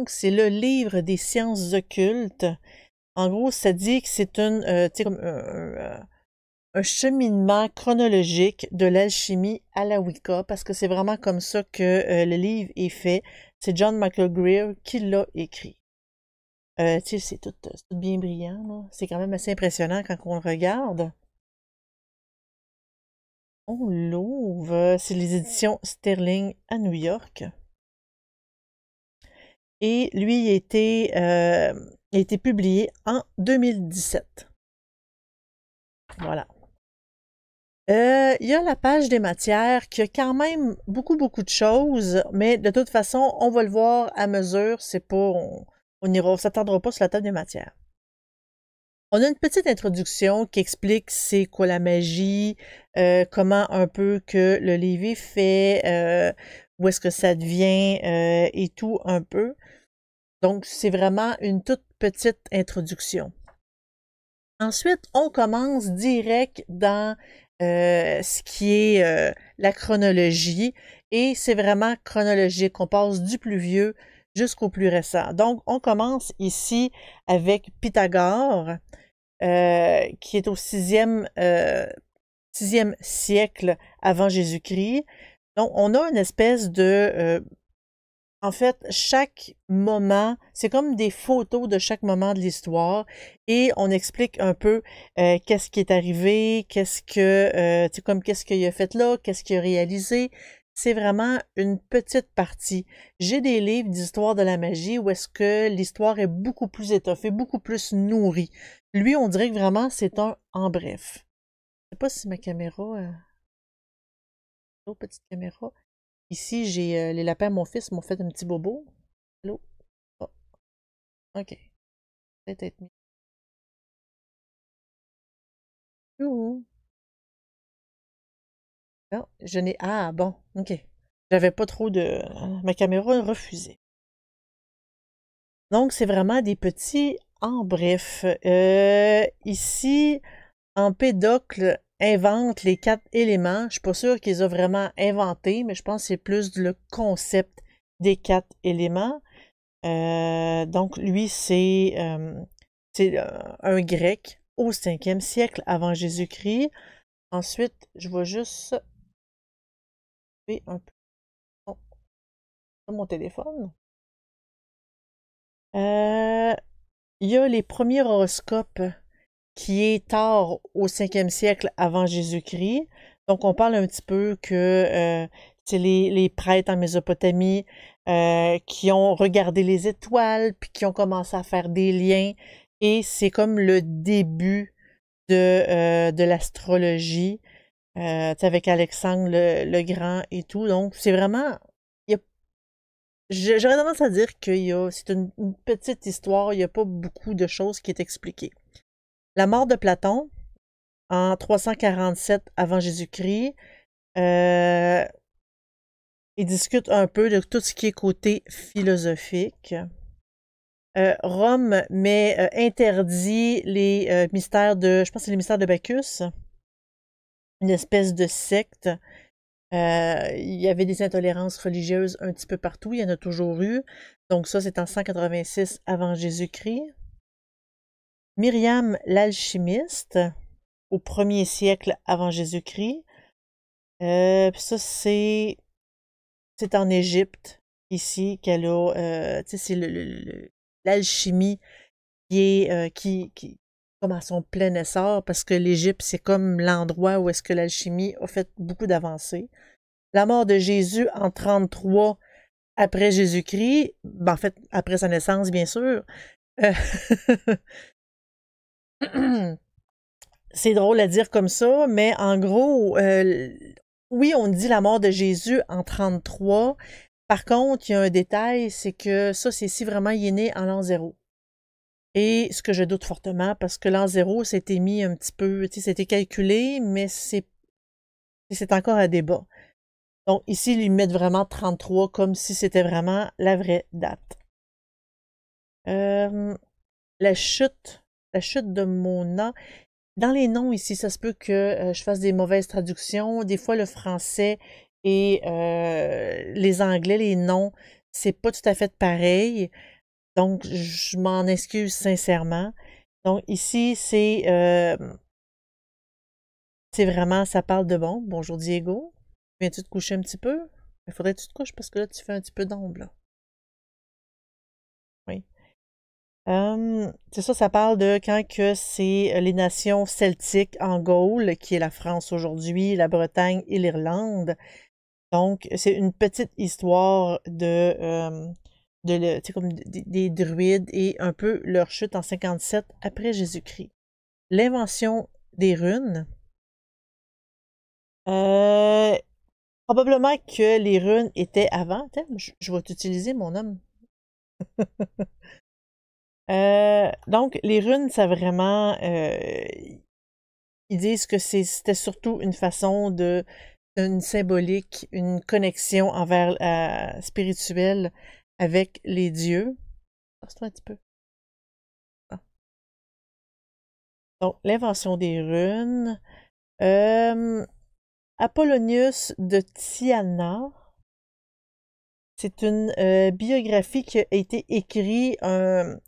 Donc, c'est le livre des sciences occultes. En gros, ça dit que c'est comme un cheminement chronologique de l'alchimie à la Wicca, parce que c'est vraiment comme ça que le livre est fait. C'est John Michael Greer qui l'a écrit. C'est tout bien brillant, là. C'est quand même assez impressionnant quand on le regarde. On l'ouvre. C'est les éditions Sterling à New York. Et lui, il a été publié en 2017. Voilà. Il y a la page des matières qui a quand même beaucoup de choses, mais de toute façon, on va le voir à mesure. C'est pas, on s'attendra pas sur la table des matières. On a une petite introduction qui explique c'est quoi la magie, comment un peu que le livre est fait, où est-ce que ça devient et tout un peu. Donc, c'est vraiment une toute petite introduction. Ensuite, on commence direct dans ce qui est la chronologie, et c'est vraiment chronologique. On passe du plus vieux jusqu'au plus récent. Donc, on commence ici avec Pythagore, qui est au 6e siècle avant Jésus-Christ. Donc, on a une espèce de... en fait, chaque moment, c'est comme des photos de chaque moment de l'histoire, et on explique un peu qu'est-ce qui est arrivé, qu'est-ce qu'il a fait là, qu'est-ce qu'il a réalisé. C'est vraiment une petite partie. J'ai des livres d'histoire de la magie où est-ce que l'histoire est beaucoup plus étoffée, beaucoup plus nourrie. Lui, on dirait que vraiment c'est un en bref. Je sais pas si ma caméra... Oh, petite caméra. Ici, j'ai les lapins à mon fils m'ont fait un petit bobo. Allô? Oh, ok. Peut-être être mis. Youhou. Non, je n'ai... Ah, bon, ok. J'avais pas trop de... Ma caméra a refusé. Donc, c'est vraiment des petits en bref. Ici, Empédocle invente les 4 éléments. Je suis pas sûre qu'ils ont vraiment inventé, mais je pense que c'est plus le concept des 4 éléments. Donc, lui, c'est un grec au 5e siècle avant Jésus-Christ. Ensuite, je vais juste couper un peu mon téléphone. Il y a les premiers horoscopes qui est tard au 5e siècle avant Jésus-Christ. Donc, on parle un petit peu que c'est les prêtres en Mésopotamie qui ont regardé les étoiles, puis qui ont commencé à faire des liens. Et c'est comme le début de l'astrologie, avec Alexandre le Grand et tout. Donc, c'est vraiment... J'aurais tendance à dire que c'est une petite histoire, il n'y a pas beaucoup de choses qui est expliquées. La mort de Platon, en 347 avant Jésus-Christ, il discute un peu de tout ce qui est côté philosophique. Rome interdit les mystères je pense que c'est les mystères de Bacchus, une espèce de secte. Il y avait des intolérances religieuses un petit peu partout, il y en a toujours eu. Donc ça, c'est en 186 avant Jésus-Christ. Myriam l'alchimiste, au 1er siècle avant Jésus-Christ. Ça, c'est en Égypte, ici, qu'elle a... c'est l'alchimie qui comme à son plein essor, parce que l'Égypte, c'est comme l'endroit où est-ce que l'alchimie a fait beaucoup d'avancées. La mort de Jésus en 33 après Jésus-Christ, en fait, après sa naissance, bien sûr. C'est drôle à dire comme ça, mais en gros, oui, on dit la mort de Jésus en 33. Par contre, il y a un détail, c'est que ça, c'est si vraiment il est né en l'an 0. Et ce que je doute fortement, parce que l'an 0, c'était mis un petit peu, c'était calculé, mais c'est encore à débat. Donc ici, ils mettent vraiment 33 comme si c'était vraiment la vraie date. La chute de Mona. Dans les noms ici, ça se peut que je fasse des mauvaises traductions. Des fois, le français et les anglais, les noms, c'est pas tout à fait pareil. Donc, je m'en excuse sincèrement. Donc, ici, c'est vraiment, ça parle de bon. Bonjour Diego. Viens-tu te coucher un petit peu? Il faudrait que tu te couches parce que là, tu fais un petit peu d'ombre, là. Oui. C'est ça, ça parle de quand que c'est les nations celtiques en Gaule, qui est la France aujourd'hui, la Bretagne et l'Irlande. Donc, c'est une petite histoire tu sais, comme des druides et un peu leur chute en 57 après Jésus-Christ. L'invention des runes. Euh, Probablement que les runes étaient avant. Attends, je vais t'utiliser, mon homme. Donc, les runes, ça vraiment... ils disent que c'était surtout une façon une symbolique, une connexion envers spirituelle avec les dieux. Passe-toi un petit peu. Ah. Donc, l'invention des runes. Apollonius de Tyana. C'est une biographie qui a été écrite 100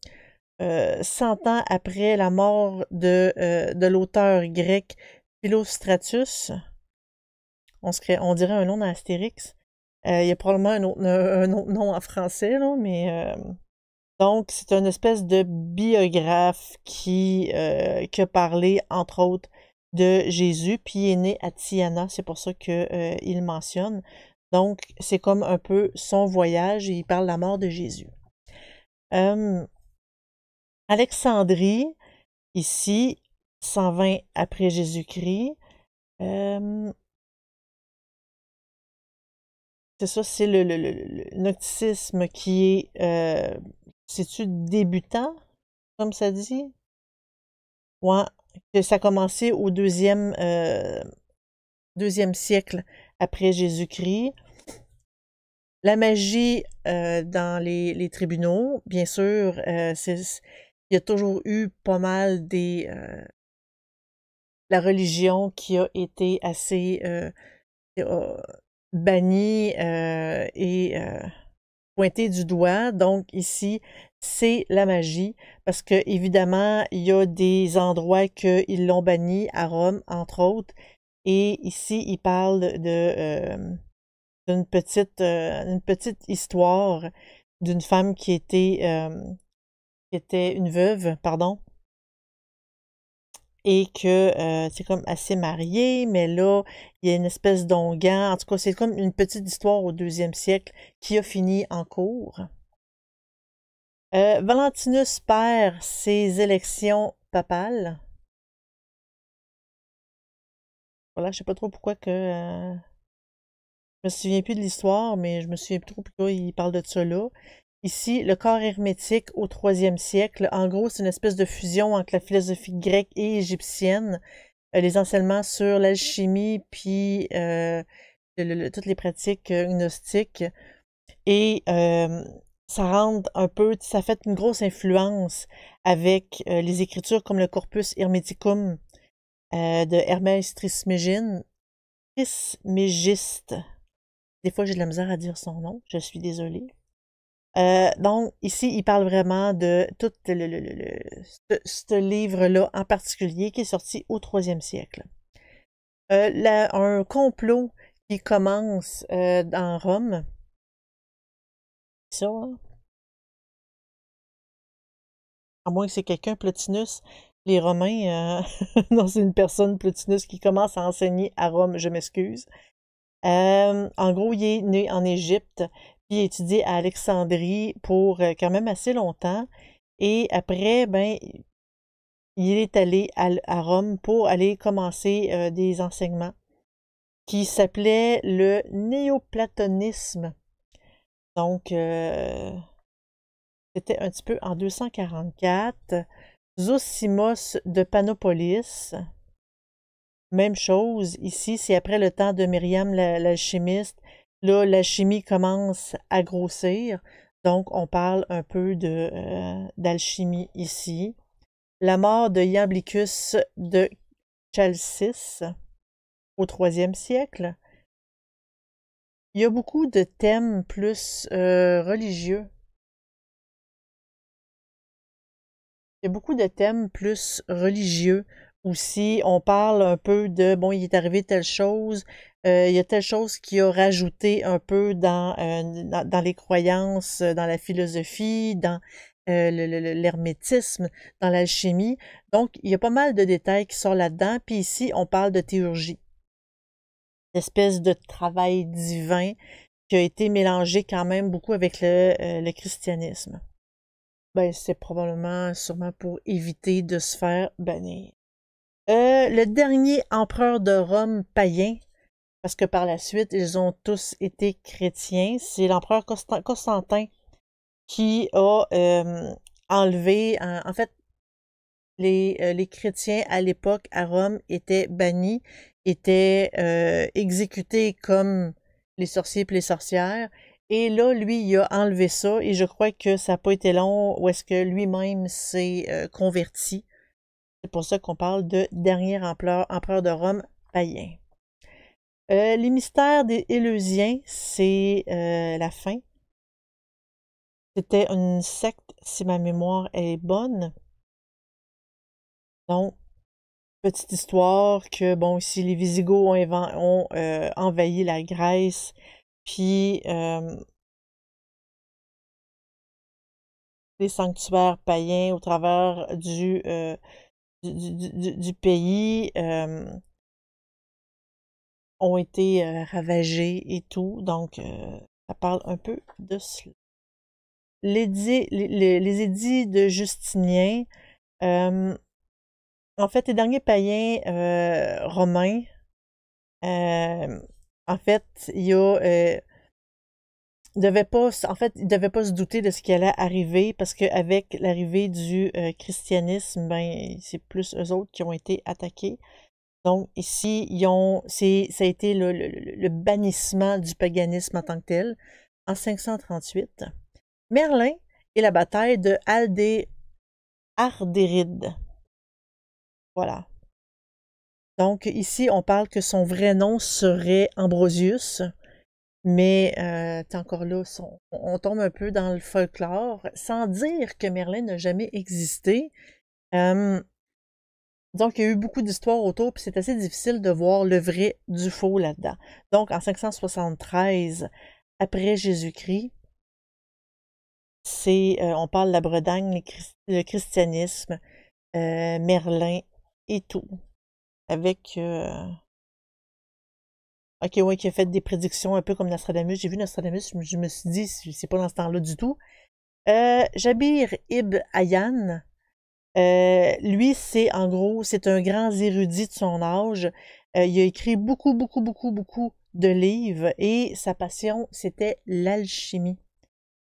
ans après la mort de l'auteur grec Philostratus. On dirait un nom dans Astérix. Il y a probablement un autre nom en français, là, mais donc c'est une espèce de biographe qui a parlé, entre autres, de Jésus, puis il est né à Tyana, c'est pour ça qu'il mentionne. Donc, c'est comme un peu son voyage et il parle de la mort de Jésus. Alexandrie, ici, 120 après Jésus-Christ. C'est ça, c'est le gnosticisme qui est, c'est-tu débutant, comme ça dit? Ouais, que ça a commencé au deuxième siècle après Jésus-Christ. La magie dans les tribunaux, bien sûr, il y a toujours eu pas mal la religion qui a été assez bannie et pointée du doigt. Donc ici, c'est la magie, parce que évidemment, il y a des endroits qu'ils l'ont banni, à Rome, entre autres, et ici, il parle d'une petite histoire d'une femme qui était une veuve, pardon, et que c'est comme assez mariée, mais là, il y a une espèce d'onguent. En tout cas, c'est comme une petite histoire au deuxième siècle qui a fini en cours. Valentinus perd ses élections papales. Voilà, je sais pas trop pourquoi je me souviens plus de l'histoire, mais je me souviens plus trop pourquoi il parle de ça là. Ici, le corps hermétique au troisième siècle. En gros, c'est une espèce de fusion entre la philosophie grecque et égyptienne. Les enseignements sur l'alchimie, puis toutes les pratiques gnostiques. Et ça rend un peu, ça fait une grosse influence avec les écritures comme le Corpus Hermeticum de Hermès Trismégiste. Des fois, j'ai de la misère à dire son nom, je suis désolée. Donc, ici, il parle vraiment de tout ce livre-là en particulier qui est sorti au troisième siècle. Un complot qui commence dans Rome. Ça, hein? À moins que c'est quelqu'un, Plotinus. Les Romains, non, c'est une personne, Plotinus, qui commence à enseigner à Rome, je m'excuse. En gros, il est né en Égypte, puis il a étudié à Alexandrie pour quand même assez longtemps. Et après, ben, il est allé à Rome pour aller commencer des enseignements qui s'appelaient le néoplatonisme. Donc, c'était un petit peu en 244. Zosimos de Panopolis. Même chose, ici, c'est après le temps de Myriam l'alchimiste. Là, l'alchimie commence à grossir. Donc, on parle un peu d'alchimie ici. La mort de Iamblicus de Chalcis au troisième siècle. Il y a beaucoup de thèmes plus religieux Il y a beaucoup de thèmes plus religieux aussi. On parle un peu de, bon, il est arrivé telle chose, il y a telle chose qui a rajouté un peu dans les croyances, dans la philosophie, dans l'hermétisme, dans l'alchimie. Donc, il y a pas mal de détails qui sont là-dedans. Puis ici, on parle de théurgie, espèce de travail divin qui a été mélangé quand même beaucoup avec le christianisme. Ben, c'est probablement, sûrement pour éviter de se faire bannir. Le dernier empereur de Rome païen, parce que par la suite, ils ont tous été chrétiens, c'est l'empereur Constantin qui a enlevé, en fait, les chrétiens à l'époque à Rome étaient bannis, étaient exécutés comme les sorciers et les sorcières. Et là, lui, il a enlevé ça et je crois que ça n'a pas été long où est-ce que lui-même s'est converti. C'est pour ça qu'on parle de dernier empereur de Rome païen. Les mystères des Éleusiens, c'est la fin. C'était une secte, si ma mémoire est bonne. Donc, petite histoire que, bon, ici, les Visigoths ont envahi la Grèce, puis les sanctuaires païens au travers du pays ont été ravagés et tout. Donc, ça parle un peu de cela. Les édits de Justinien, en fait, les derniers païens romains, en fait, il devait pas, il devait pas se douter de ce qui allait arriver parce qu'avec l'arrivée du christianisme, ben, c'est plus eux autres qui ont été attaqués. Donc, ici, ça a été le bannissement du paganisme en tant que tel en 538. Merlin et la bataille de Ardéride. Voilà. Donc, ici, on parle que son vrai nom serait Ambrosius, mais encore là, on tombe un peu dans le folklore, sans dire que Merlin n'a jamais existé. Donc, il y a eu beaucoup d'histoires autour, puis c'est assez difficile de voir le vrai du faux là-dedans. Donc, en 573, après Jésus-Christ, on parle de la Bretagne, le christianisme, Merlin et tout. Avec... OK, ouais, qui a fait des prédictions un peu comme Nostradamus. J'ai vu Nostradamus, je me suis dit, c'est pas dans ce temps-là du tout. Jabir ibn Hayyan, lui, en gros, c'est un grand érudit de son âge. Il a écrit beaucoup, beaucoup, beaucoup, beaucoup de livres et sa passion, c'était l'alchimie.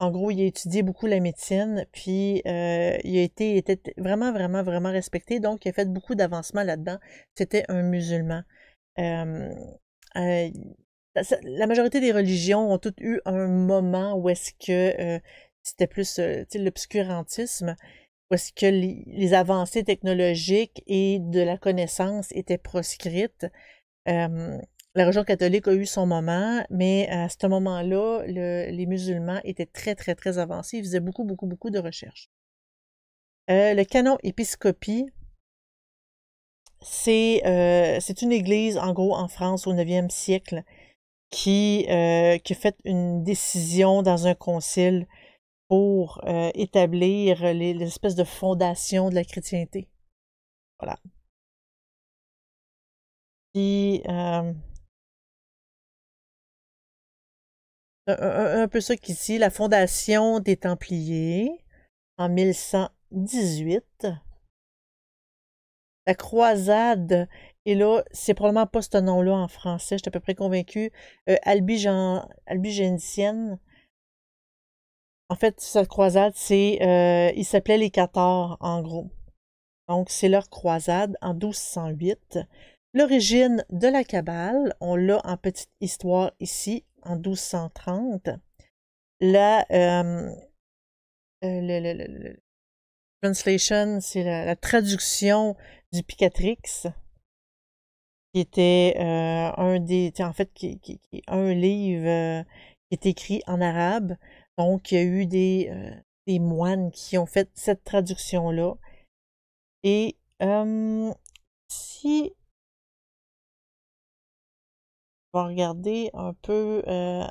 En gros, il a étudié beaucoup la médecine, puis était vraiment, vraiment, vraiment respecté, donc il a fait beaucoup d'avancements là-dedans. C'était un musulman. Euh, la majorité des religions ont toutes eu un moment où est-ce que c'était plus l'obscurantisme, où est-ce que les avancées technologiques et de la connaissance étaient proscrites. La religion catholique a eu son moment, mais à ce moment-là, les musulmans étaient très, très, très avancés. Ils faisaient beaucoup, beaucoup, beaucoup de recherches. Le canon épiscopie, c'est une église, en gros, en France, au 9e siècle, qui a fait une décision dans un concile pour établir l'espèce de fondation de la chrétienté. Voilà. Puis, un peu ça qu'ici, la fondation des Templiers, en 1118. La croisade, et là, c'est probablement pas ce nom-là en français, je suis à peu près convaincue. Albigénicienne. En fait, cette croisade, ils s'appelaient les Cathares, en gros. Donc, c'est leur croisade en 1208. L'origine de la Kabbale, on l'a en petite histoire ici, en 1230. La translation, c'est la traduction du Picatrix, qui était en fait, qui est un livre qui est écrit en arabe. Donc, il y a eu des moines qui ont fait cette traduction-là. Et si on va regarder un peu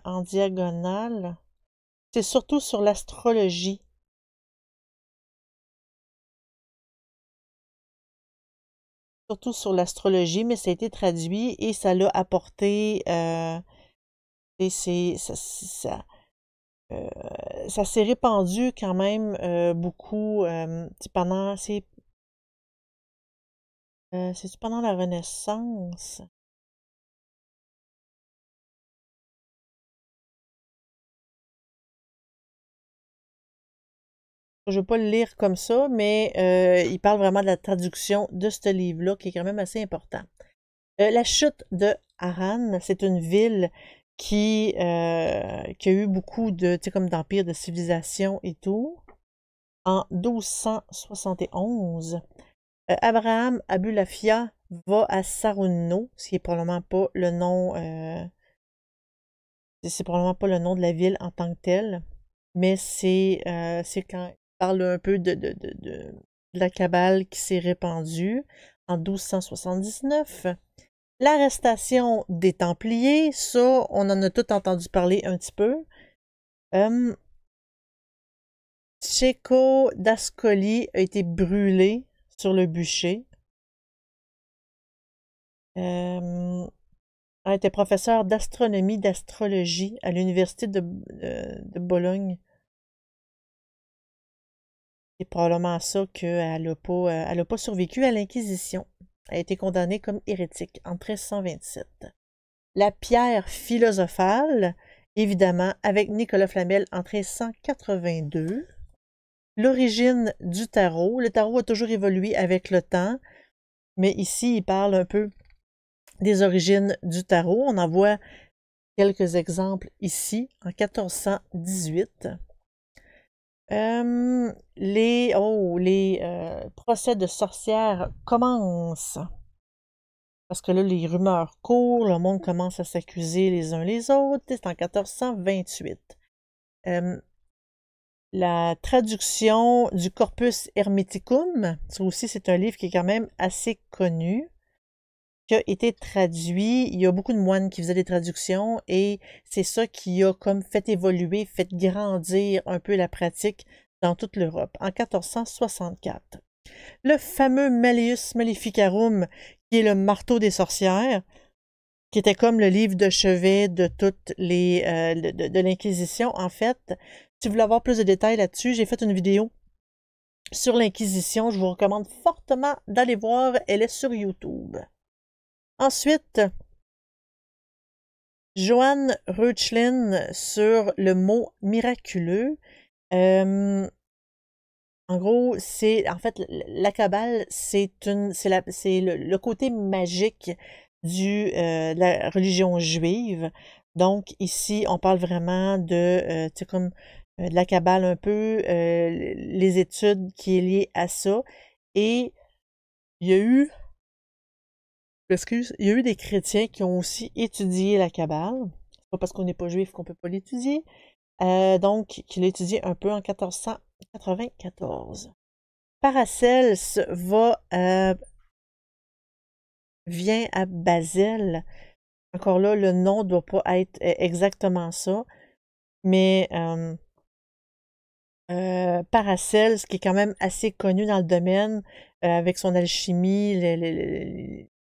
en diagonale, c'est surtout sur l'astrologie. Surtout sur l'astrologie, mais ça a été traduit et ça l'a apporté, et euh, ça s'est répandu quand même beaucoup c'est pendant la Renaissance. Je ne vais pas le lire comme ça, mais il parle vraiment de la traduction de ce livre-là, qui est quand même assez important. La chute de Harran, c'est une ville qui a eu beaucoup de, tu sais, comme d'empire, de civilisation et tout. En 1271, Abraham Abulafia va à Saronno, ce qui est probablement pas le nom, c'est probablement pas le nom de la ville en tant que telle, mais c'est quand il parle un peu de la cabale qui s'est répandue en 1279. L'arrestation des Templiers, ça, on en a tout entendu parler un petit peu. Cecco d'Ascoli a été brûlé sur le bûcher. Elle était professeur d'astronomie, d'astrologie à l'université de Bologne. C'est probablement ça qu'elle n'a pas survécu à l'Inquisition. Elle a été condamnée comme hérétique en 1327. La pierre philosophale, évidemment, avec Nicolas Flamel en 1382. L'origine du tarot. Le tarot a toujours évolué avec le temps, mais ici, il parle un peu des origines du tarot. On en voit quelques exemples ici, en 1418. Les procès de sorcières commencent. Parce que là, les rumeurs courent, le monde commence à s'accuser les uns les autres. C'est en 1428. La traduction du Corpus Hermeticum, ça aussi c'est un livre qui est quand même assez connu, qui a été traduit. Il y a beaucoup de moines qui faisaient des traductions et c'est ça qui a comme fait évoluer, fait grandir un peu la pratique dans toute l'Europe en 1464. Le fameux Malleus Maleficarum, qui est le marteau des sorcières, qui était comme le livre de chevet de toutes les de l'Inquisition. En fait, si vous voulez avoir plus de détails là-dessus, j'ai fait une vidéo sur l'Inquisition. Je vous recommande fortement d'aller voir. Elle est sur YouTube. Ensuite, Johann Reuchlin sur le mot miraculeux. En gros, en fait la Kabbale, c'est le côté magique de la religion juive. Donc ici, on parle vraiment de tu sais, comme de la Kabbale un peu, les études qui est liées à ça. Et il y a eu, il y a eu des chrétiens qui ont aussi étudié la Kabbale. C'est pas parce qu'on n'est pas juif qu'on peut pas l'étudier. Donc, qui l'a étudié un peu en 1494. Paracels vient à Basel. Encore là, le nom ne doit pas être exactement ça, mais Paracels, qui est quand même assez connu dans le domaine, avec son alchimie,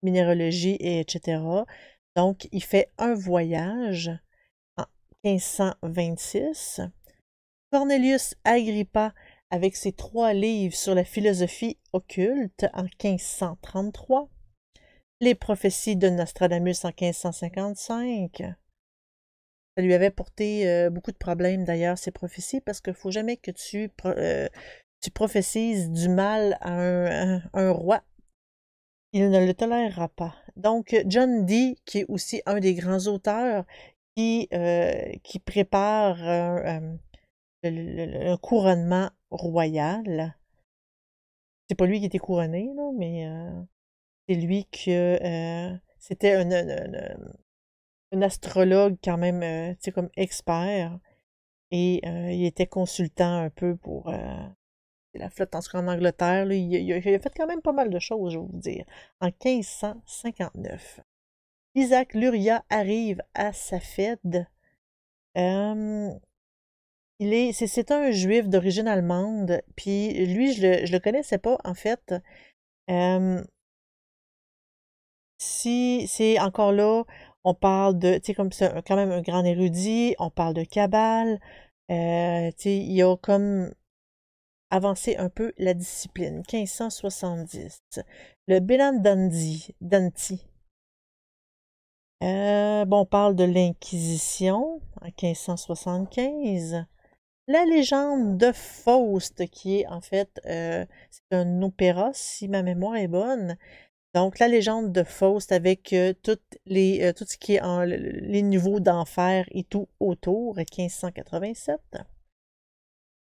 minéralogie, etc. Donc, il fait un voyage en 1526. Cornelius Agrippa, avec ses 3 livres sur la philosophie occulte en 1533. Les prophéties de Nostradamus en 1555. Ça lui avait porté beaucoup de problèmes d'ailleurs, ces prophéties, parce qu'il ne faut jamais que tu prophétises du mal à un roi. Il ne le tolérera pas. Donc, John Dee, qui est aussi un des grands auteurs, qui prépare un couronnement royal. C'est pas lui qui était couronné, là, mais c'est lui c'était un astrologue quand même, tu sais, comme expert. Et il était consultant un peu pour la flotte en Angleterre. Là, il a fait quand même pas mal de choses, je vais vous dire. En 1559. Isaac Luria arrive à Safed. C'est un juif d'origine allemande. Puis lui, je le connaissais pas, en fait. Si c'est encore là, on parle de, tu sais, comme c'est quand même un grand érudit, on parle de Kabbale, tu sais, il a comme avancé un peu la discipline. 1570. Le Bélan Danti. Bon, on parle de l'Inquisition en 1575. La légende de Faust, qui est en fait, c'est un opéra, si ma mémoire est bonne. Donc, la légende de Faust avec tout ce qui est les niveaux d'enfer et tout autour, 1587.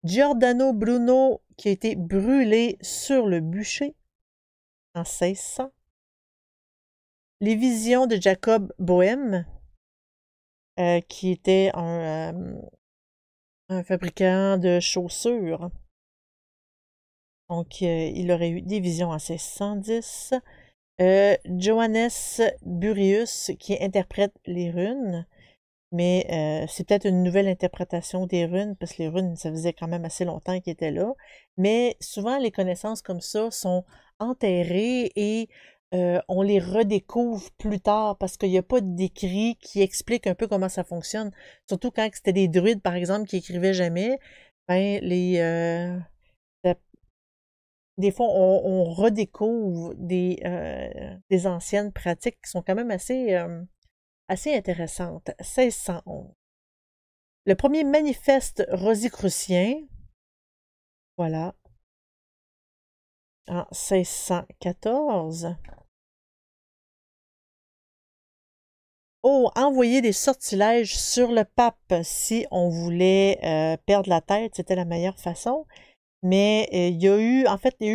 Giordano Bruno, qui a été brûlé sur le bûcher en 1600. Les visions de Jacob Bohème, qui était un fabricant de chaussures. Donc, il aurait eu des visions en 1610. Johannes Burius qui interprète les runes, mais c'est peut-être une nouvelle interprétation des runes, parce que les runes, ça faisait quand même assez longtemps qu'ils étaient là. Mais souvent, les connaissances comme ça sont enterrées et on les redécouvre plus tard parce qu'il n'y a pas d'écrit qui explique un peu comment ça fonctionne. Surtout quand c'était des druides, par exemple, qui écrivaient jamais, ben des fois, on redécouvre des anciennes pratiques qui sont quand même assez intéressantes. 1611. Le premier manifeste rosicrucien, voilà, en 1614. Oh, envoyer des sortilèges sur le pape si on voulait perdre la tête, c'était la meilleure façon. Mais il y a eu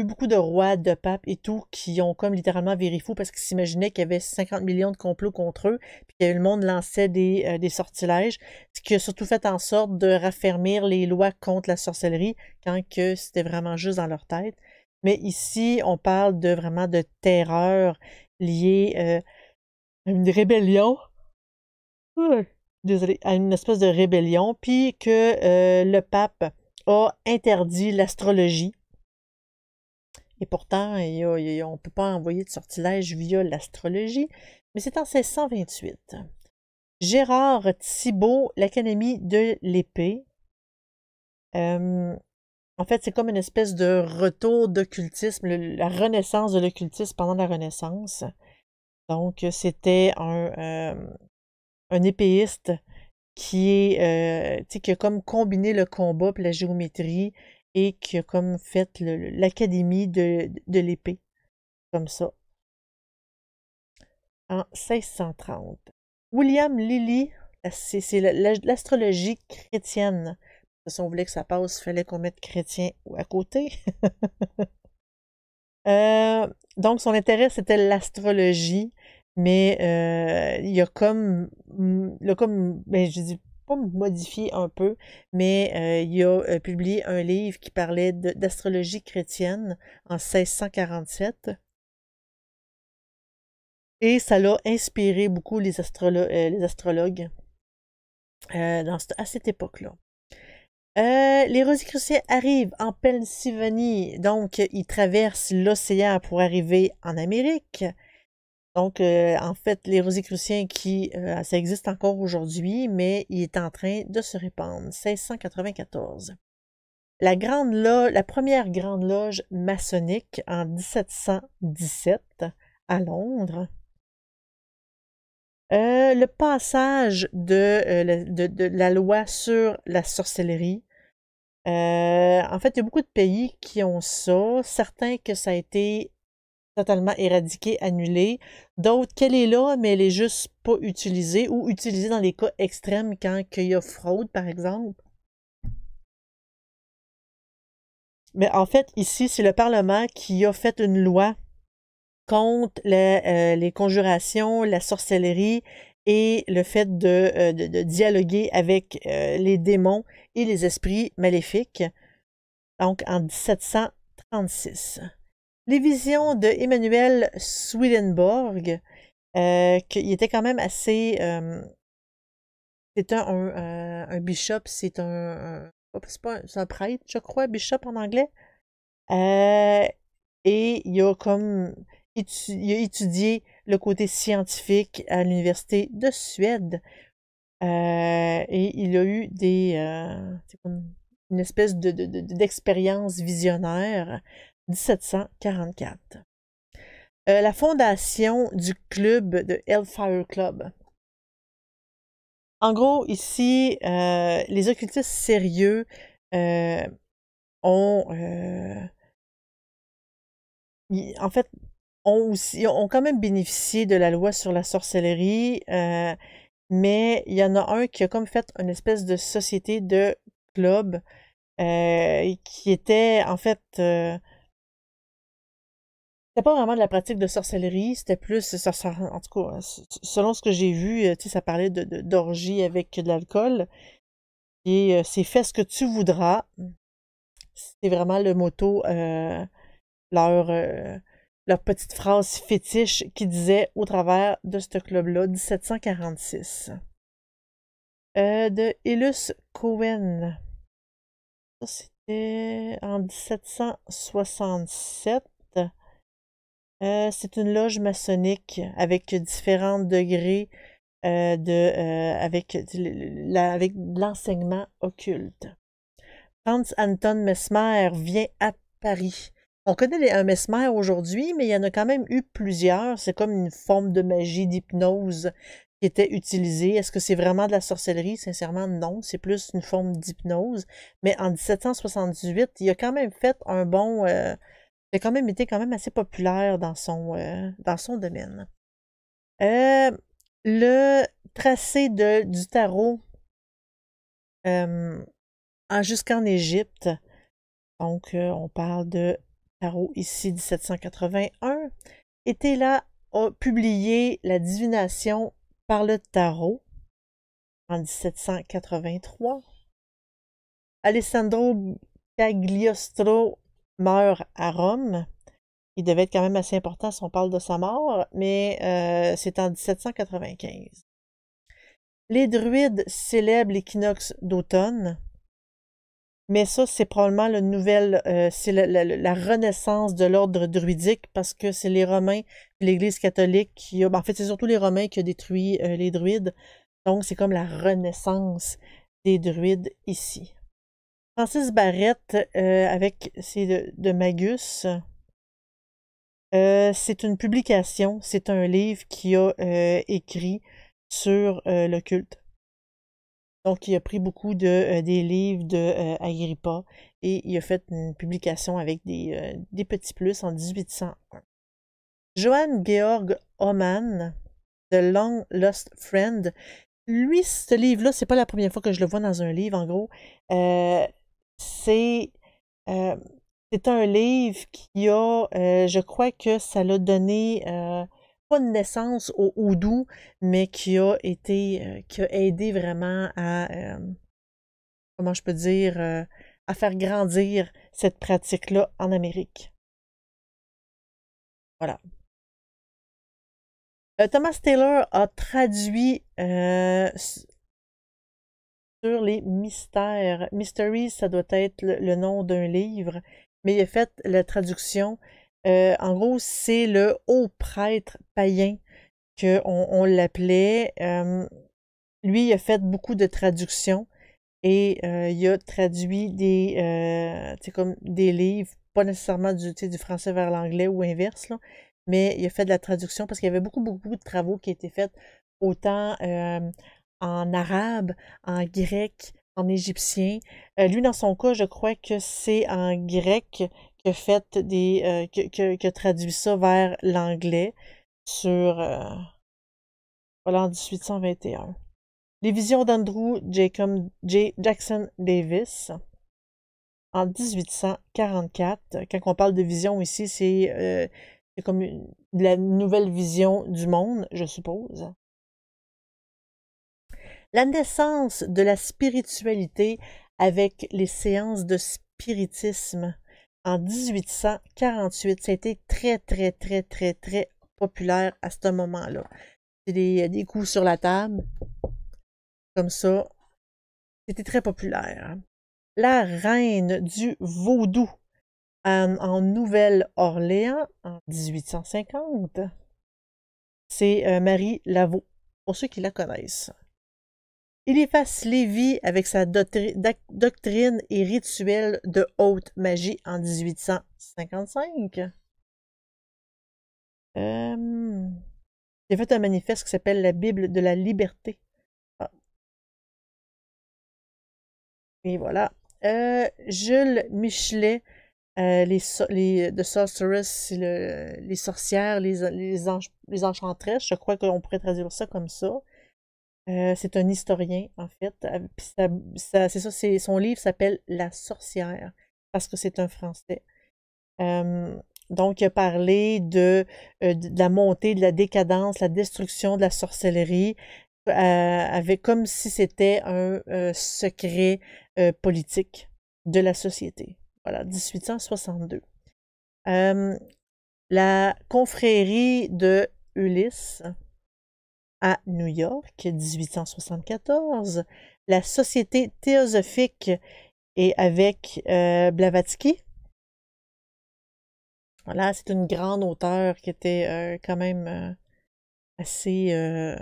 beaucoup de rois, de papes et tout qui ont comme littéralement viré fou parce qu'ils s'imaginaient qu'il y avait 50 millions de complots contre eux, puis que le monde lançait des sortilèges, ce qui a surtout fait en sorte de raffermir les lois contre la sorcellerie quand que c'était vraiment juste dans leur tête. Mais ici, on parle vraiment de terreur liée à une rébellion. Désolé, à une espèce de rébellion, puis que le pape a interdit l'astrologie. Et pourtant, on ne peut pas envoyer de sortilège via l'astrologie, mais c'est en 1628. Gérard Thibault, l'Académie de l'épée. En fait, c'est comme une espèce de retour d'occultisme, la renaissance de l'occultisme pendant la Renaissance. Donc, c'était un épéiste qui a comme combiné le combat et la géométrie et qui a comme fait l'académie de l'épée, comme ça, en 1630. William Lilly, c'est l'astrologie chrétienne. Si on voulait que ça passe, il fallait qu'on mette chrétien à côté. Donc, son intérêt, c'était l'astrologie, mais il a comme, ben, je dis pas modifié un peu, mais il a publié un livre qui parlait d'astrologie chrétienne en 1647. Et ça l'a inspiré beaucoup les astrologues à cette époque-là. Les Rosicruciens arrivent en Pennsylvanie, donc ils traversent l'océan pour arriver en Amérique. Donc, en fait, les Rosicruciens ça existe encore aujourd'hui, mais il est en train de se répandre. 1694. La première grande loge maçonnique en 1717 à Londres. Le passage de la loi sur la sorcellerie. En fait, il y a beaucoup de pays qui ont ça. Certains que ça a été totalement éradiqué, annulé. D'autres qu'elle est là, mais elle est juste pas utilisée ou utilisée dans les cas extrêmes quand il y a fraude, par exemple. Mais en fait, ici, c'est le Parlement qui a fait une loi contre les conjurations, la sorcellerie et le fait de dialoguer avec les démons et les esprits maléfiques. donc en 1736. Les visions de Emmanuel Swedenborg, qui était quand même assez... c'est un bishop, c'est c'est un prêtre, je crois, bishop en anglais. Et il a comme il a étudié le côté scientifique à l'Université de Suède. Et il a eu c'est comme une espèce d'expérience visionnaire 1744. La fondation du club de Hellfire Club. En gros, ici, les occultistes sérieux ont en fait ont quand même bénéficié de la loi sur la sorcellerie, mais il y en a un qui a comme fait une espèce de société de club qui était en fait c'était pas vraiment de la pratique de sorcellerie, c'était plus en tout cas selon ce que j'ai vu, tu sais, ça parlait d'orgie avec de l'alcool et c'est fais ce que tu voudras. C'est vraiment le motto leur leur petite phrase fétiche qui disait au travers de ce club-là, 1746. De Illus Cohen. Ça, c'était en 1767. C'est une loge maçonnique avec différents degrés avec l'enseignement occulte. Franz Anton Mesmer vient à Paris. On connaît un Mesmer aujourd'hui, mais il y en a quand même eu plusieurs. C'est comme une forme de magie, d'hypnose qui était utilisée. Est-ce que c'est vraiment de la sorcellerie? Sincèrement, non. C'est plus une forme d'hypnose. Mais en 1778, il a quand même fait un bon... il a quand même été quand même assez populaire dans son domaine. Le tracé du tarot jusqu'en Égypte. Donc, on parle de tarot ici, 1781. Était là, a publié la divination par le tarot en 1783. Alessandro Cagliostro meurt à Rome. Il devait être quand même assez important si on parle de sa mort, mais c'est en 1795. Les druides célèbrent l'équinoxe d'automne. Mais ça, c'est probablement c'est la renaissance de l'ordre druidique parce que c'est les Romains et l'Église catholique en fait, c'est surtout les Romains qui ont détruit les druides. Donc, c'est comme la renaissance des druides ici. Francis Barrett, avec de Magus, c'est une publication, c'est un livre qu'il a écrit sur l'occulte. Donc, il a pris beaucoup des livres de Agrippa et il a fait une publication avec des petits plus en 1801. Johann Georg Hohmann, The Long Lost Friend. Lui, ce livre-là, c'est pas la première fois que je le vois dans un livre, en gros. C'est un livre qui a, je crois que ça l'a donné pas de naissance au houdou, mais qui a aidé vraiment à, comment je peux dire, à faire grandir cette pratique-là en Amérique. Voilà. Thomas Taylor a traduit sur les mystères. Mysteries, ça doit être le nom d'un livre, mais il a fait la traduction. En gros, c'est le haut prêtre païen qu'on l'appelait. Lui, il a fait beaucoup de traductions et il a traduit comme des livres, pas nécessairement du français vers l'anglais ou inverse, là, mais il a fait de la traduction parce qu'il y avait beaucoup, beaucoup de travaux qui étaient faits autant en arabe, en grec, en égyptien. Lui, dans son cas, je crois que c'est en grec qu'il a fait qu'il a traduit ça vers l'anglais voilà, en 1821. Les visions d'Andrew Jackson Davis en 1844. Quand on parle de vision ici, c'est comme la nouvelle vision du monde, je suppose. La naissance de la spiritualité avec les séances de spiritisme en 1848. Ça a été très, très, très, très, très populaire à ce moment-là. C'est des coups sur la table, comme ça. C'était très populaire. La reine du vaudou en Nouvelle-Orléans en 1850. C'est Marie Laveau, pour ceux qui la connaissent. Eliphas Lévy avec sa doctrine et rituel de haute magie en 1855. Il a fait un manifeste qui s'appelle la Bible de la liberté. Ah. Et voilà. Jules Michelet, The Sorceress, les sorcières, les enchanteresses, je crois qu'on pourrait traduire ça comme ça. C'est un historien, en fait. C'est ça, son livre s'appelle La sorcière, parce que c'est un Français. Donc, il a parlé de la montée, de la décadence, la destruction de la sorcellerie, comme si c'était un secret politique de la société. Voilà, 1862. La confrérie de Ulysse à New York, 1874. La Société théosophique et avec Blavatsky. Voilà, c'est une grande auteure qui était quand même assez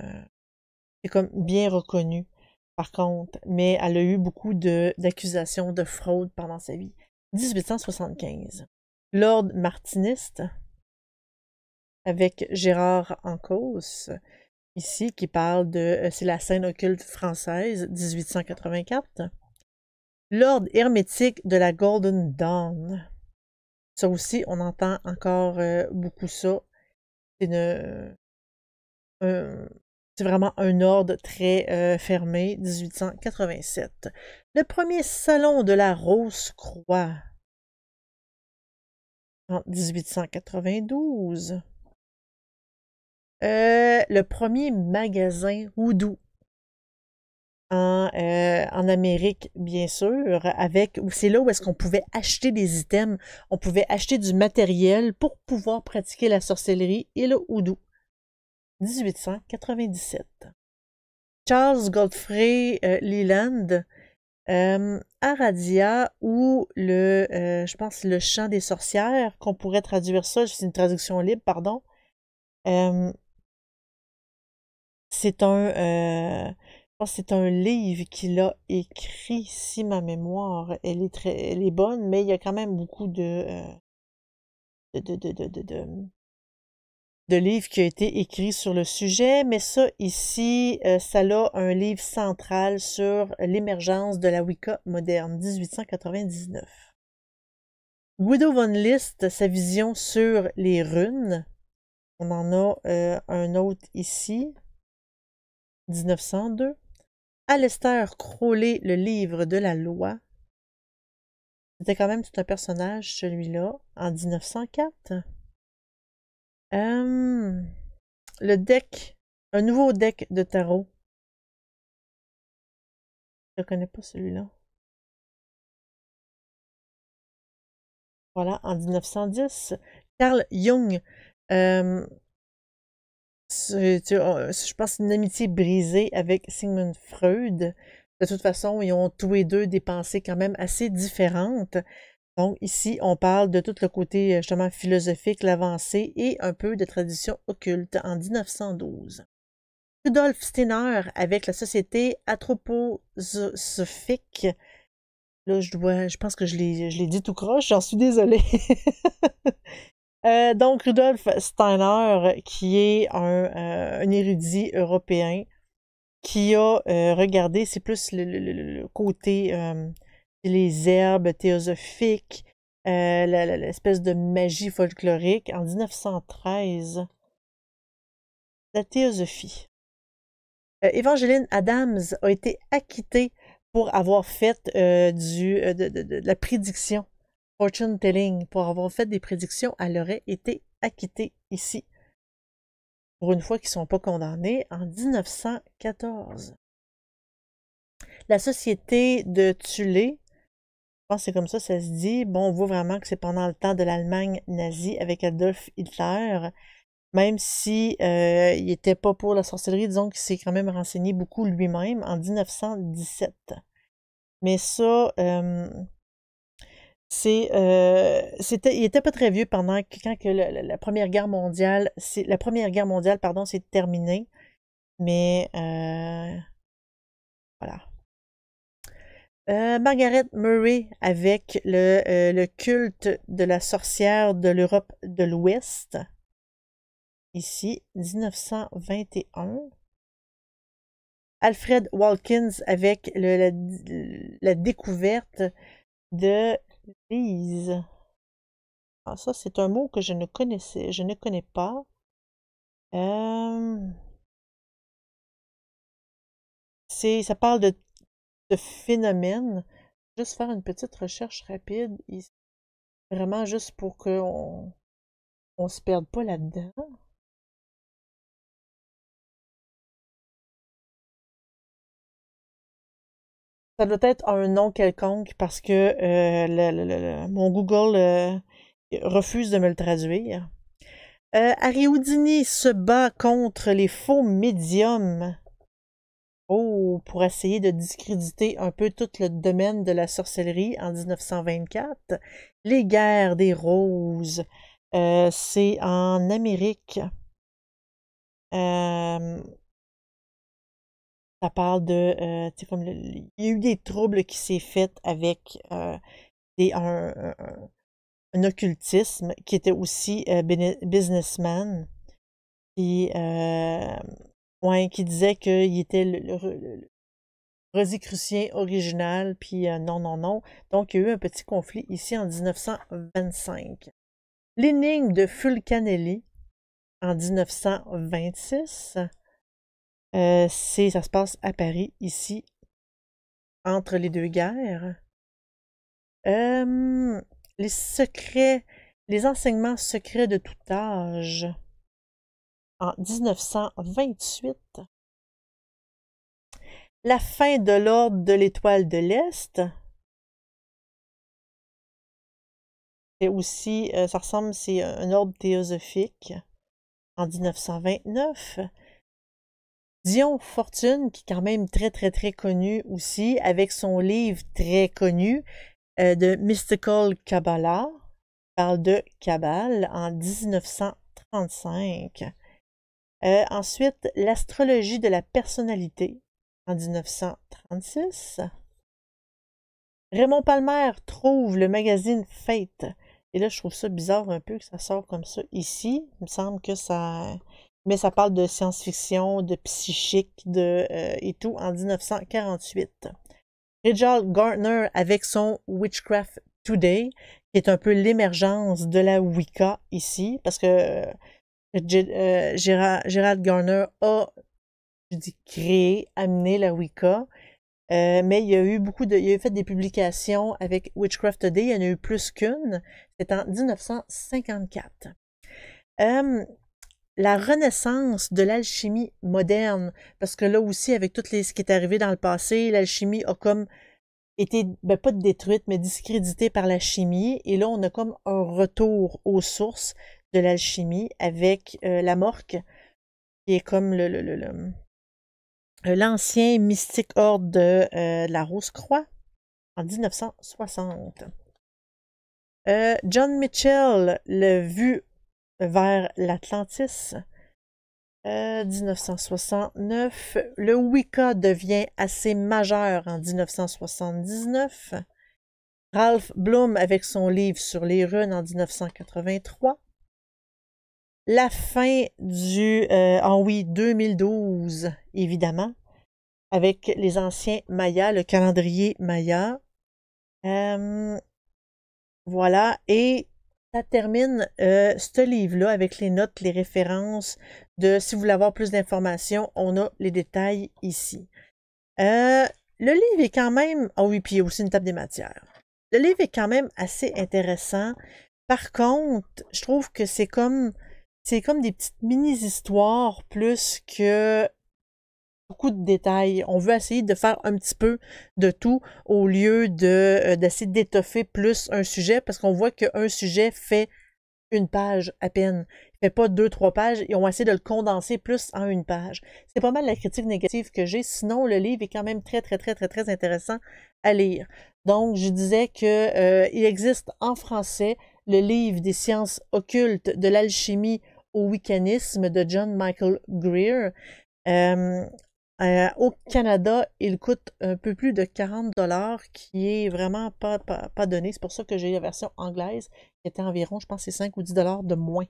comme bien reconnue, par contre, mais elle a eu beaucoup d'accusations de fraude pendant sa vie. 1875. L'ordre martiniste avec Gérard Encausse, ici, qui parle de c'est la scène occulte française, 1884. L'ordre hermétique de la Golden Dawn. Ça aussi, on entend encore beaucoup ça. C'est vraiment un ordre très fermé, 1887. Le premier salon de la Rose-Croix, en 1892. Le premier magasin Voodoo en Amérique, bien sûr, c'est là où est-ce qu'on pouvait acheter des items, on pouvait acheter du matériel pour pouvoir pratiquer la sorcellerie et le houdou. 1897. Charles Godfrey Leland, Aradia ou je pense le chant des sorcières, qu'on pourrait traduire ça, c'est une traduction libre, pardon. C'est je pense que c'est un livre qu'il a écrit, si ma mémoire elle est bonne, mais il y a quand même beaucoup de livres qui ont été écrits sur le sujet, mais ça ici, ça a un livre central sur l'émergence de la Wicca moderne, 1899. Guido von List, sa vision sur les runes. On en a un autre ici, 1902. Aleister Crowley, le livre de la loi. C'était quand même tout un personnage, celui-là, en 1904. Le deck, un nouveau deck de tarot. Je ne connais pas celui-là. Voilà, en 1910. Carl Jung, je pense une amitié brisée avec Sigmund Freud. De toute façon, ils ont tous les deux des pensées quand même assez différentes. Donc ici, on parle de tout le côté justement philosophique, l'avancée et un peu de tradition occulte en 1912. Rudolf Steiner avec la Société anthroposophique. Là, je pense que je l'ai dit tout croche, j'en suis désolée. Donc, Rudolf Steiner, qui est un érudit européen, qui a regardé, c'est plus le côté, les herbes théosophiques, l'espèce de magie folklorique. En 1913, la théosophie. Evangeline Adams a été acquittée pour avoir fait de la prédiction, fortune telling, pour avoir fait des prédictions. Elle aurait été acquittée ici, pour une fois qu'ils ne sont pas condamnés, en 1914. La société de Tulé, pense que c'est comme ça se dit. Bon, on voit vraiment que c'est pendant le temps de l'Allemagne nazie avec Adolf Hitler. Même si il n'était pas pour la sorcellerie, disons qu'il s'est quand même renseigné beaucoup lui-même en 1917. Mais ça, il était pas très vieux pendant quand la Première Guerre mondiale, pardon, s'est terminée. Mais voilà. Margaret Murray avec le culte de la sorcière de l'Europe de l'Ouest. Ici, 1921. Alfred Watkins avec la découverte de Lise. Ah, ça, c'est un mot que je ne connais pas. Ça parle de phénomène. Juste faire une petite recherche rapide ici. Vraiment juste pour qu'on ne se perde pas là-dedans. Ça doit être un nom quelconque parce que mon Google refuse de me le traduire. Harry Houdini se bat contre les faux médiums. Oh, pour essayer de discréditer un peu tout le domaine de la sorcellerie en 1924. Les guerres des roses. C'est en Amérique. Ça parle de, tu sais, comme il y a eu des troubles qui s'est fait avec un occultisme qui était aussi businessman, qui, ouais, qui disait qu'il était le Rosicrucien original, puis non, non, non. Donc, il y a eu un petit conflit ici en 1925. L'énigme de Fulcanelli en 1926. Ça se passe à Paris, ici, entre les deux guerres. Les secrets, les enseignements secrets de tout âge. En 1928. La fin de l'ordre de l'Étoile de l'Est. C'est aussi, ça ressemble, c'est un ordre théosophique. En 1929. Dion Fortune, qui est quand même très, très, très connu aussi, avec son livre très connu de Mystical Kabbalah, parle de Kabbale en 1935. Ensuite, l'astrologie de la personnalité en 1936. Raymond Palmer trouve le magazine Fate. Et là, je trouve ça bizarre un peu que ça sort comme ça ici. Il me semble que ça... Mais ça parle de science-fiction, de psychique, et tout, en 1948. Richard Gardner avec son Witchcraft Today, qui est un peu l'émergence de la Wicca ici, parce que Gerald Gardner a, je dis, créé, amené la Wicca, mais il y a eu il a fait des publications avec Witchcraft Today, il y en a eu plus qu'une, c'est en 1954. La renaissance de l'alchimie moderne, parce que là aussi, avec tout ce qui est arrivé dans le passé, l'alchimie a comme été, ben, pas détruite, mais discréditée par la chimie, et là, on a comme un retour aux sources de l'alchimie avec la Morque, qui est comme l'ancien mystique ordre de la Rose-Croix, en 1960. John Mitchell, le Vue vers l'Atlantis, 1969. Le Wicca devient assez majeur en 1979. Ralph Bloom avec son livre sur les runes en 1983. La fin en 2012, évidemment, avec les anciens Mayas, le calendrier Maya. Voilà, et ça termine ce livre-là avec les notes, les références si vous voulez avoir plus d'informations, on a les détails ici. Le livre est quand même... Ah oui, puis il y a aussi une table des matières. Le livre est quand même assez intéressant. Par contre, je trouve que c'est comme des petites mini-histoires plus que beaucoup de détails. On veut essayer de faire un petit peu de tout au lieu d'essayer d'étoffer plus un sujet parce qu'on voit qu'un sujet fait une page à peine. Il fait pas 2, 3 pages et on va essayer de le condenser plus en une page. C'est pas mal la critique négative que j'ai. Sinon, le livre est quand même très, très, très, très, très intéressant à lire. Donc, je disais que il existe en français le livre des sciences occultes de l'alchimie au wiccanisme de John Michael Greer. Euh, Au Canada, il coûte un peu plus de 40$, qui est vraiment pas donné. C'est pour ça que j'ai la version anglaise, qui était environ, je pense, c'est 5 ou 10$ de moins.